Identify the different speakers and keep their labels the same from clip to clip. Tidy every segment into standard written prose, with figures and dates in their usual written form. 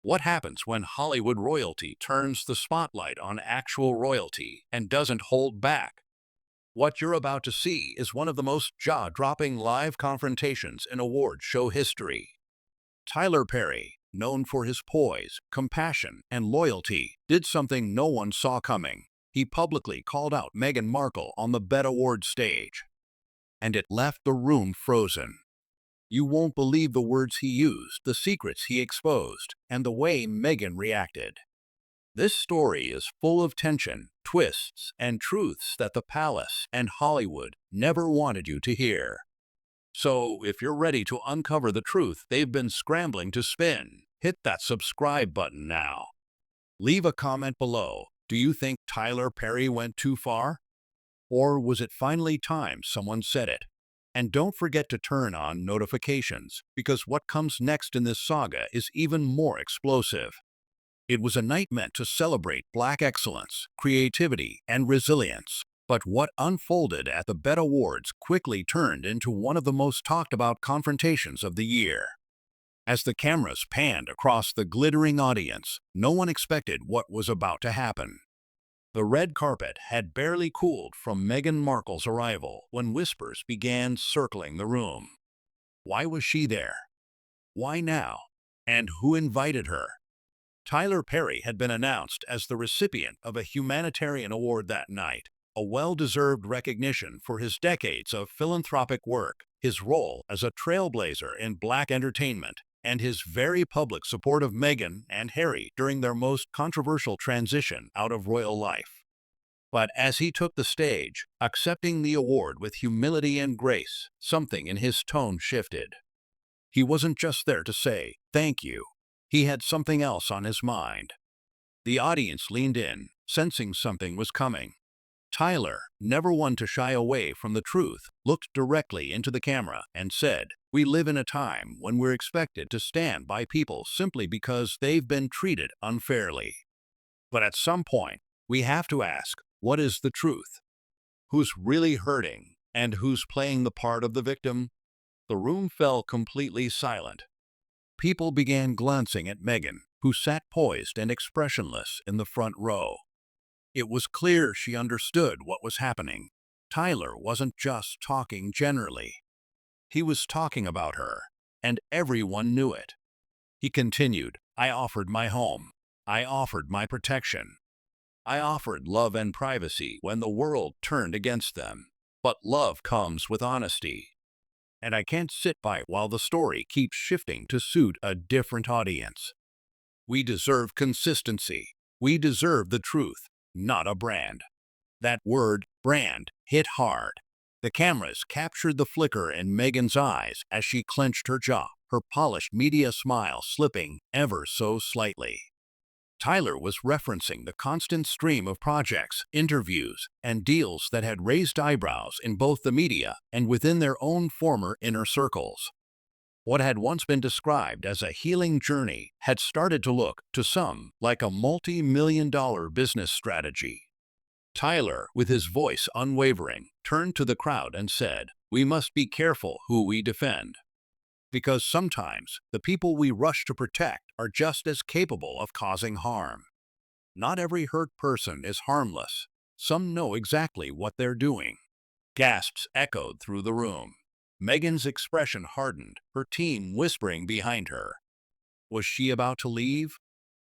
Speaker 1: What happens when Hollywood royalty turns the spotlight on actual royalty and doesn't hold back? What you're about to see is one of the most jaw-dropping live confrontations in award show history. Tyler Perry, known for his poise, compassion, and loyalty, did something no one saw coming. He publicly called out Meghan Markle on the Bet Awards stage, and it left the room frozen. You won't believe the words he used, the secrets he exposed, and the way Meghan reacted. This story is full of tension, twists, and truths that the palace and Hollywood never wanted you to hear. So, if you're ready to uncover the truth they've been scrambling to spin, hit that subscribe button now. Leave a comment below. Do you think Tyler Perry went too far? Or was it finally time someone said it? And don't forget to turn on notifications, because what comes next in this saga is even more explosive. It was a night meant to celebrate Black excellence, creativity, and resilience. But what unfolded at the Bet Awards quickly turned into one of the most talked about confrontations of the year. As the cameras panned across the glittering audience, no one expected what was about to happen. The red carpet had barely cooled from Meghan Markle's arrival when whispers began circling the room. Why was she there? Why now? And who invited her? Tyler Perry had been announced as the recipient of a humanitarian award that night, a well-deserved recognition for his decades of philanthropic work, his role as a trailblazer in Black entertainment, and his very public support of Meghan and Harry during their most controversial transition out of royal life. But as he took the stage, accepting the award with humility and grace, something in his tone shifted. He wasn't just there to say, "Thank you." He had something else on his mind. The audience leaned in, sensing something was coming. Tyler, never one to shy away from the truth, looked directly into the camera and said, "We live in a time when we're expected to stand by people simply because they've been treated unfairly. But at some point, we have to ask, what is the truth? Who's really hurting, and who's playing the part of the victim?" The room fell completely silent. People began glancing at Meghan, who sat poised and expressionless in the front row. It was clear she understood what was happening. Tyler wasn't just talking generally. He was talking about her, and everyone knew it. He continued, "I offered my home. I offered my protection. I offered love and privacy when the world turned against them. But love comes with honesty. And I can't sit by while the story keeps shifting to suit a different audience. We deserve consistency. We deserve the truth, not a brand." That word, brand, hit hard. The cameras captured the flicker in Meghan's eyes as she clenched her jaw, her polished media smile slipping ever so slightly. Tyler was referencing the constant stream of projects, interviews, and deals that had raised eyebrows in both the media and within their own former inner circles. What had once been described as a healing journey had started to look, to some, like a multi-million-dollar business strategy. Tyler, with his voice unwavering, turned to the crowd and said, "We must be careful who we defend. Because sometimes the people we rush to protect are just as capable of causing harm. Not every hurt person is harmless. Some know exactly what they're doing." Gasps echoed through the room. Meghan's expression hardened, her team whispering behind her. Was she about to leave?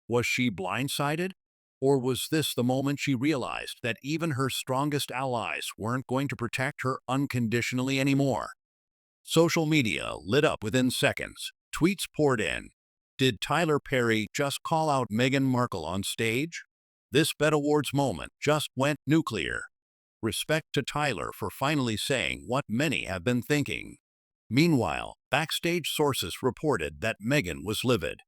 Speaker 1: Was she blindsided? Or was this the moment she realized that even her strongest allies weren't going to protect her unconditionally anymore? Social media lit up within seconds. Tweets poured in. Did Tyler Perry just call out Meghan Markle on stage? This Bet Awards moment just went nuclear. Respect to Tyler for finally saying what many have been thinking. Meanwhile, backstage sources reported that Meghan was livid.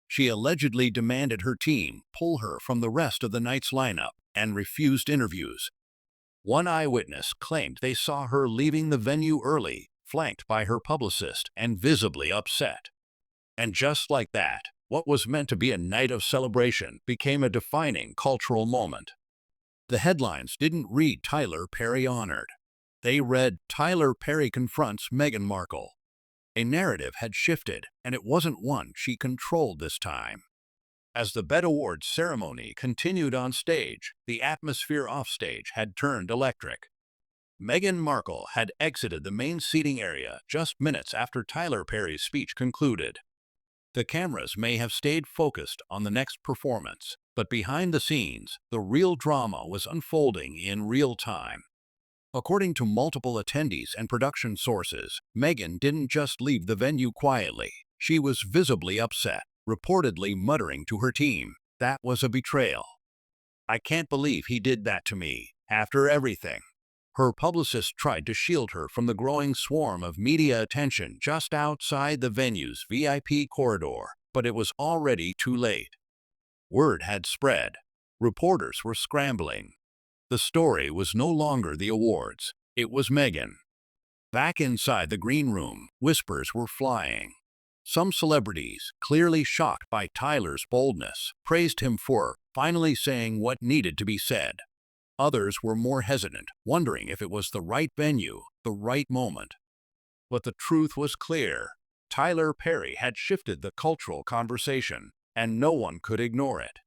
Speaker 1: She allegedly demanded her team pull her from the rest of the night's lineup and refused interviews. One eyewitness claimed they saw her leaving the venue early, flanked by her publicist and visibly upset. And just like that, what was meant to be a night of celebration became a defining cultural moment. The headlines didn't read Tyler Perry honored. They read Tyler Perry confronts Meghan Markle. A narrative had shifted, and it wasn't one she controlled this time. As the BET Awards ceremony continued on stage, the atmosphere offstage had turned electric. Meghan Markle had exited the main seating area just minutes after Tyler Perry's speech concluded. The cameras may have stayed focused on the next performance, but behind the scenes, the real drama was unfolding in real time. According to multiple attendees and production sources, Meghan didn't just leave the venue quietly. She was visibly upset, reportedly muttering to her team, "That was a betrayal. I can't believe he did that to me, after everything." Her publicist tried to shield her from the growing swarm of media attention just outside the venue's VIP corridor, but it was already too late. Word had spread. Reporters were scrambling. The story was no longer the awards. It was Meghan. Back inside the green room, whispers were flying. Some celebrities, clearly shocked by Tyler's boldness, praised him for finally saying what needed to be said. Others were more hesitant, wondering if it was the right venue, the right moment. But the truth was clear. Tyler Perry had shifted the cultural conversation, and no one could ignore it.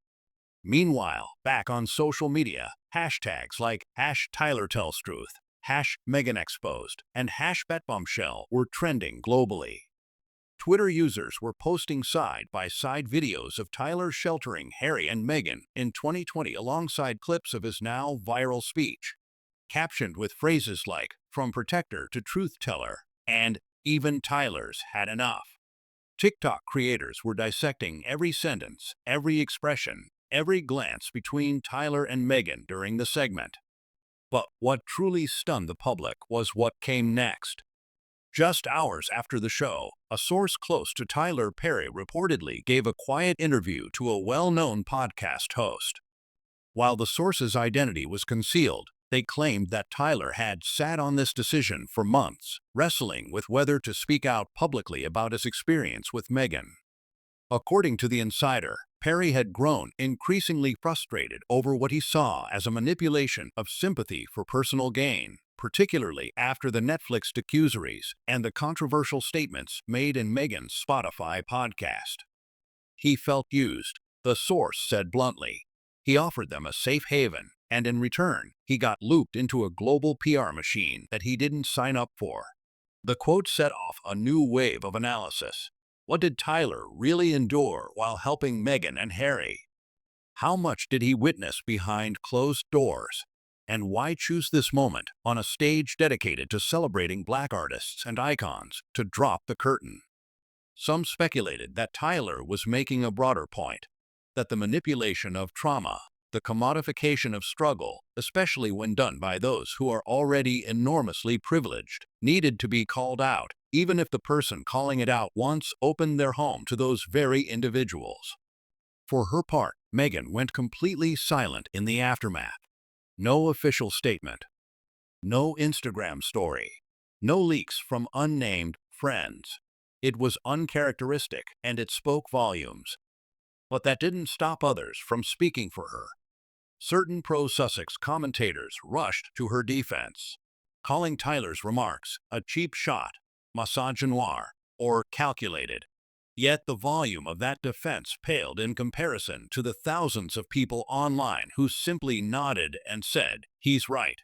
Speaker 1: Meanwhile, back on social media, hashtags like #TylerTellsTruth, #MeghanExposed, and #BetBombshell were trending globally. Twitter users were posting side-by-side videos of Tyler sheltering Harry and Meghan in 2020 alongside clips of his now viral speech, captioned with phrases like, "From protector to truth teller," and "Even Tyler's had enough." TikTok creators were dissecting every sentence, every expression, every glance between Tyler and Meghan during the segment. But what truly stunned the public was what came next. Just hours after the show, a source close to Tyler Perry reportedly gave a quiet interview to a well-known podcast host. While the source's identity was concealed, they claimed that Tyler had sat on this decision for months, wrestling with whether to speak out publicly about his experience with Meghan. According to the insider, Perry had grown increasingly frustrated over what he saw as a manipulation of sympathy for personal gain, particularly after the Netflix docuseries and the controversial statements made in Meghan's Spotify podcast. He felt used, the source said bluntly. He offered them a safe haven, and in return, he got looped into a global PR machine that he didn't sign up for. The quote set off a new wave of analysis. What did Tyler really endure while helping Meghan and Harry? How much did he witness behind closed doors? And why choose this moment, on a stage dedicated to celebrating Black artists and icons, to drop the curtain? Some speculated that Tyler was making a broader point, that the manipulation of trauma, the commodification of struggle, especially when done by those who are already enormously privileged, needed to be called out, even if the person calling it out once opened their home to those very individuals. For her part, Meghan went completely silent in the aftermath. No official statement. No Instagram story. No leaks from unnamed friends. It was uncharacteristic, and it spoke volumes. But that didn't stop others from speaking for her. Certain pro-Sussex commentators rushed to her defense, calling Tyler's remarks a cheap shot, misogynoir, or calculated. Yet the volume of that defense paled in comparison to the thousands of people online who simply nodded and said, "He's right."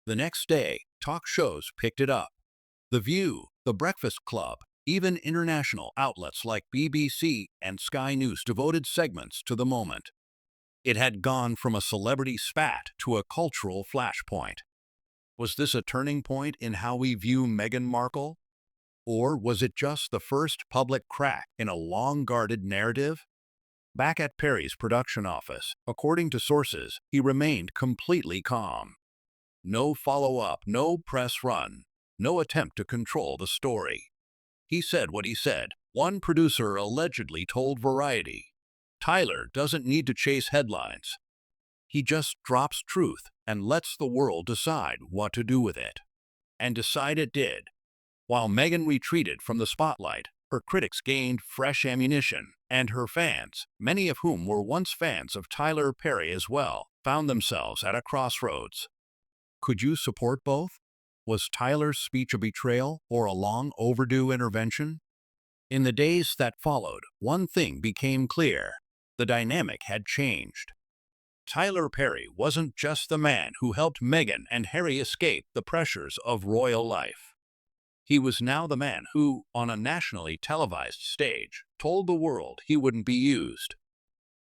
Speaker 1: The next day, talk shows picked it up. The View, The Breakfast Club, even international outlets like BBC and Sky News devoted segments to the moment. It had gone from a celebrity spat to a cultural flashpoint. Was this a turning point in how we view Meghan Markle? Or was it just the first public crack in a long-guarded narrative? Back at Perry's production office, according to sources, he remained completely calm. No follow-up, no press run, no attempt to control the story. He said what he said. One producer allegedly told Variety, "Tyler doesn't need to chase headlines. He just drops truth and lets the world decide what to do with it." And decide it did. While Meghan retreated from the spotlight, her critics gained fresh ammunition, and her fans, many of whom were once fans of Tyler Perry as well, found themselves at a crossroads. Could you support both? Was Tyler's speech a betrayal or a long overdue intervention? In the days that followed, one thing became clear. the dynamic had changed. Tyler Perry wasn't just the man who helped Meghan and Harry escape the pressures of royal life. He was now the man who, on a nationally televised stage, told the world he wouldn't be used.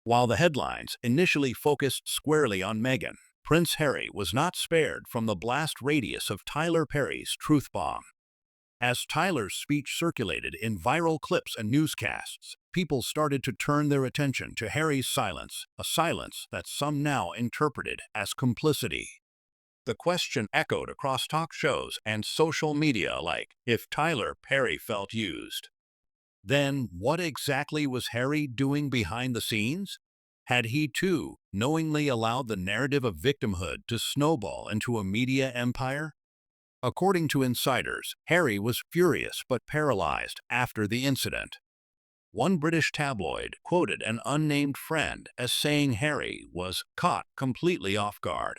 Speaker 1: While the headlines initially focused squarely on Meghan, Prince Harry was not spared from the blast radius of Tyler Perry's truth bomb. As Tyler's speech circulated in viral clips and newscasts, people started to turn their attention to Harry's silence, a silence that some now interpreted as complicity. The question echoed across talk shows and social media alike: if Tyler Perry felt used, then what exactly was Harry doing behind the scenes? Had he too knowingly allowed the narrative of victimhood to snowball into a media empire? According to insiders, Harry was furious but paralyzed after the incident. One British tabloid quoted an unnamed friend as saying Harry was caught completely off guard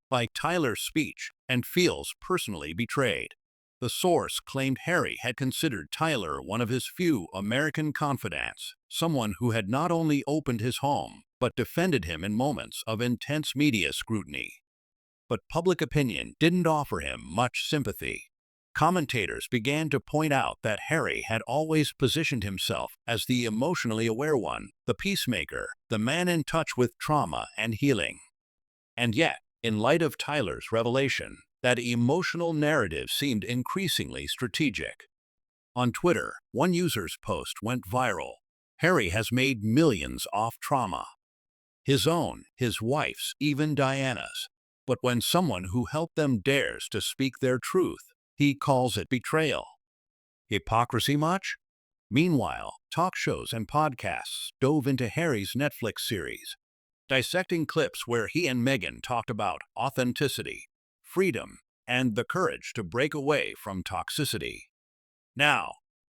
Speaker 1: by Tyler's speech and feels personally betrayed. The source claimed Harry had considered Tyler one of his few American confidants, someone who had not only opened his home, but defended him in moments of intense media scrutiny. But public opinion didn't offer him much sympathy. Commentators began to point out that Harry had always positioned himself as the emotionally aware one, the peacemaker, the man in touch with trauma and healing. And yet, in light of Tyler's revelation, that emotional narrative seemed increasingly strategic. On Twitter, one user's post went viral. Harry has made millions off trauma. His own, his wife's, even Diana's. But when someone who helped them dares to speak their truth, he calls it betrayal. Hypocrisy much? Meanwhile, talk shows and podcasts dove into Harry's Netflix series, dissecting clips where he and Meghan talked about authenticity, freedom, and the courage to break away from toxicity. Now,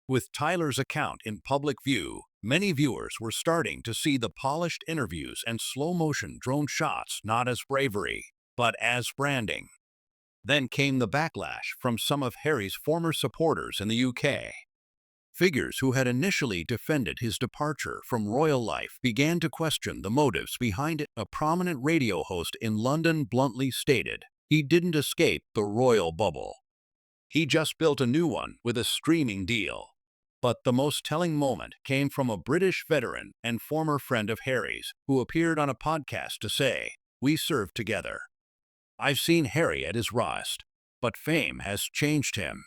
Speaker 1: with Tyler's account in public view, many viewers were starting to see the polished interviews and slow-motion drone shots not as bravery, but as branding. Then came the backlash from some of Harry's former supporters in the UK. Figures who had initially defended his departure from royal life began to question the motives behind it. A prominent radio host in London bluntly stated, "He didn't escape the royal bubble. He just built a new one with a streaming deal." But the most telling moment came from a British veteran and former friend of Harry's, who appeared on a podcast to say, "We served together. I've seen Harry at his rawest, but fame has changed him.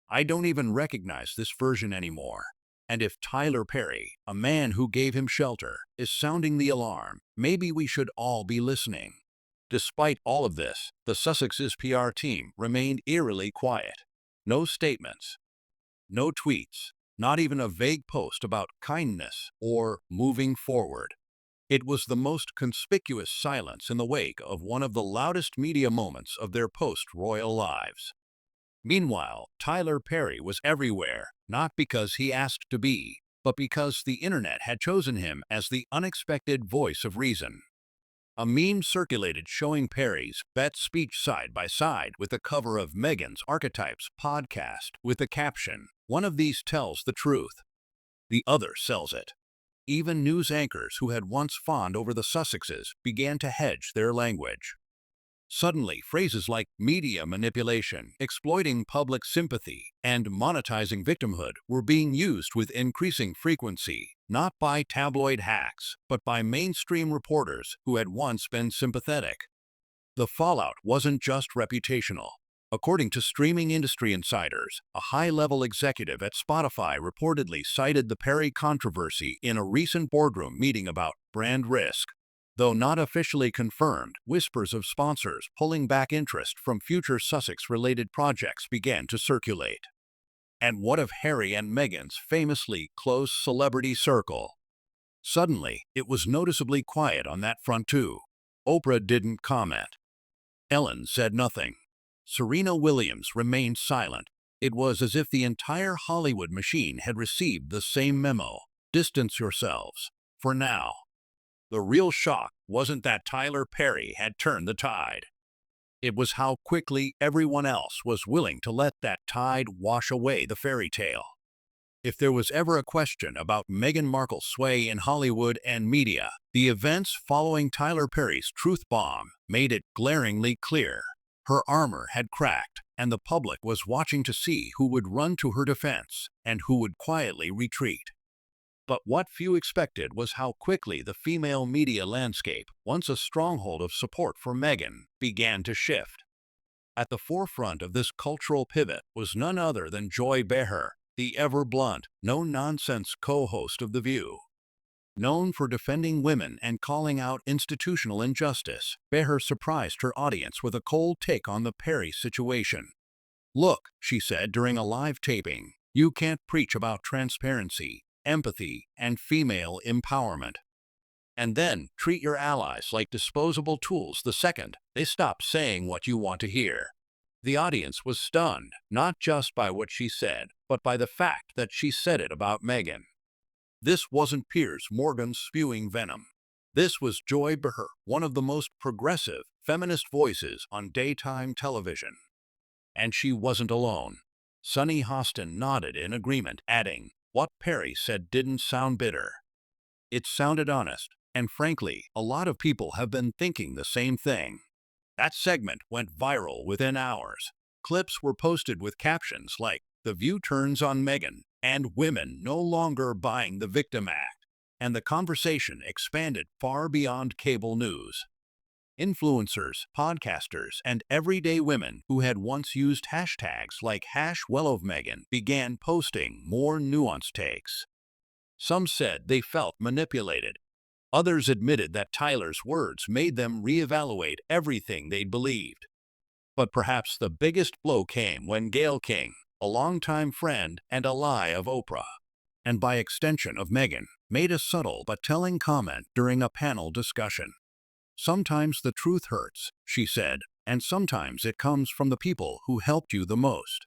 Speaker 1: I don't even recognize this version anymore." And if Tyler Perry, a man who gave him shelter, is sounding the alarm, maybe we should all be listening. Despite all of this, the Sussex's PR team remained eerily quiet. No statements, no tweets, not even a vague post about kindness or moving forward. It was the most conspicuous silence in the wake of one of the loudest media moments of their post-royal lives. Meanwhile, Tyler Perry was everywhere, not because he asked to be, but because the internet had chosen him as the unexpected voice of reason. A meme circulated showing Perry's bet speech side by side with the cover of Meghan's Archetypes podcast with the caption, "One of these tells the truth, the other sells it." Even news anchors who had once fawned over the Sussexes began to hedge their language. Suddenly, phrases like media manipulation, exploiting public sympathy, and monetizing victimhood were being used with increasing frequency, not by tabloid hacks, but by mainstream reporters who had once been sympathetic. The fallout wasn't just reputational. According to streaming industry insiders, a high-level executive at Spotify reportedly cited the Perry controversy in a recent boardroom meeting about brand risk. Though not officially confirmed, whispers of sponsors pulling back interest from future Sussex-related projects began to circulate. And what of Harry and Meghan's famously close celebrity circle? Suddenly, it was noticeably quiet on that front too. Oprah didn't comment. Ellen said nothing. Serena Williams remained silent. It was as if the entire Hollywood machine had received the same memo: distance yourselves, for now. The real shock wasn't that Tyler Perry had turned the tide. It was how quickly everyone else was willing to let that tide wash away the fairy tale. If there was ever a question about Meghan Markle's sway in Hollywood and media, the events following Tyler Perry's truth bomb made it glaringly clear. Her armor had cracked, and the public was watching to see who would run to her defense and who would quietly retreat. But what few expected was how quickly the female media landscape, once a stronghold of support for Meghan, began to shift. At the forefront of this cultural pivot was none other than Joy Behar, the ever-blunt, no-nonsense co-host of The View. Known for defending women and calling out institutional injustice, Behar surprised her audience with a cold take on the Perry situation. "Look," she said during a live taping, "you can't preach about transparency, empathy, and female empowerment, and then treat your allies like disposable tools the second they stop saying what you want to hear." The audience was stunned, not just by what she said, but by the fact that she said it about Meghan. This wasn't Piers Morgan spewing venom. This was Joy Behar, one of the most progressive, feminist voices on daytime television. And she wasn't alone. Sunny Hostin nodded in agreement, adding, "What Perry said didn't sound bitter. It sounded honest, and frankly, a lot of people have been thinking the same thing." That segment went viral within hours. Clips were posted with captions like, "The View turns on Meghan," and "Women no longer buying the victim act," and the conversation expanded far beyond cable news. Influencers, podcasters, and everyday women who had once used hashtags like #WellOfMeghan began posting more nuanced takes. Some said they felt manipulated. Others admitted that Tyler's words made them reevaluate everything they'd believed. But perhaps the biggest blow came when Gayle King, a longtime friend and ally of Oprah, and by extension of Meghan, made a subtle but telling comment during a panel discussion. "Sometimes the truth hurts," she said, "and sometimes it comes from the people who helped you the most."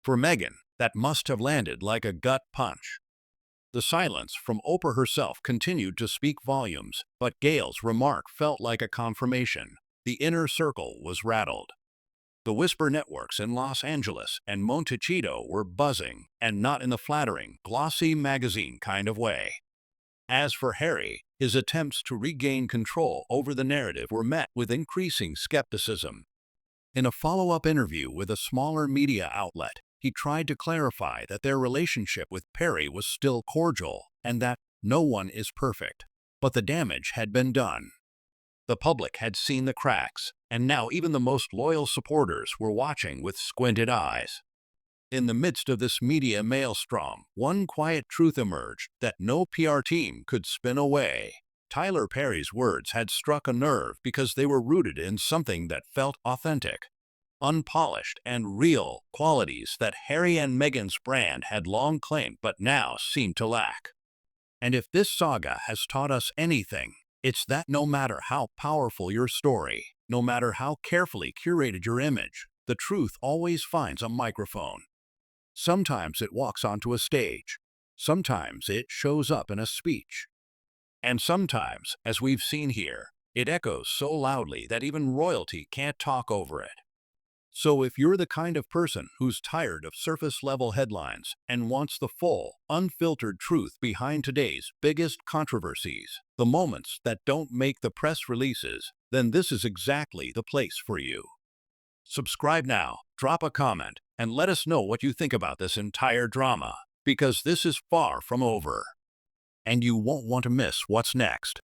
Speaker 1: For Meghan, that must have landed like a gut punch. The silence from Oprah herself continued to speak volumes, but Gayle's remark felt like a confirmation. The inner circle was rattled. The whisper networks in Los Angeles and Montecito were buzzing, and not in the flattering, glossy magazine kind of way. As for Harry, his attempts to regain control over the narrative were met with increasing skepticism. In a follow-up interview with a smaller media outlet, he tried to clarify that their relationship with Perry was still cordial and that no one is perfect. But the damage had been done. The public had seen the cracks, and now even the most loyal supporters were watching with squinted eyes. In the midst of this media maelstrom, one quiet truth emerged that no PR team could spin away. Tyler Perry's words had struck a nerve because they were rooted in something that felt authentic, unpolished, and real, qualities that Harry and Meghan's brand had long claimed but now seemed to lack. And if this saga has taught us anything, it's that no matter how powerful your story, no matter how carefully curated your image, the truth always finds a microphone. Sometimes it walks onto a stage. Sometimes it shows up in a speech. And sometimes, as we've seen here, it echoes so loudly that even royalty can't talk over it. So if you're the kind of person who's tired of surface-level headlines and wants the full, unfiltered truth behind today's biggest controversies, the moments that don't make the press releases, then this is exactly the place for you. Subscribe now, drop a comment, and let us know what you think about this entire drama, because this is far from over. And you won't want to miss what's next.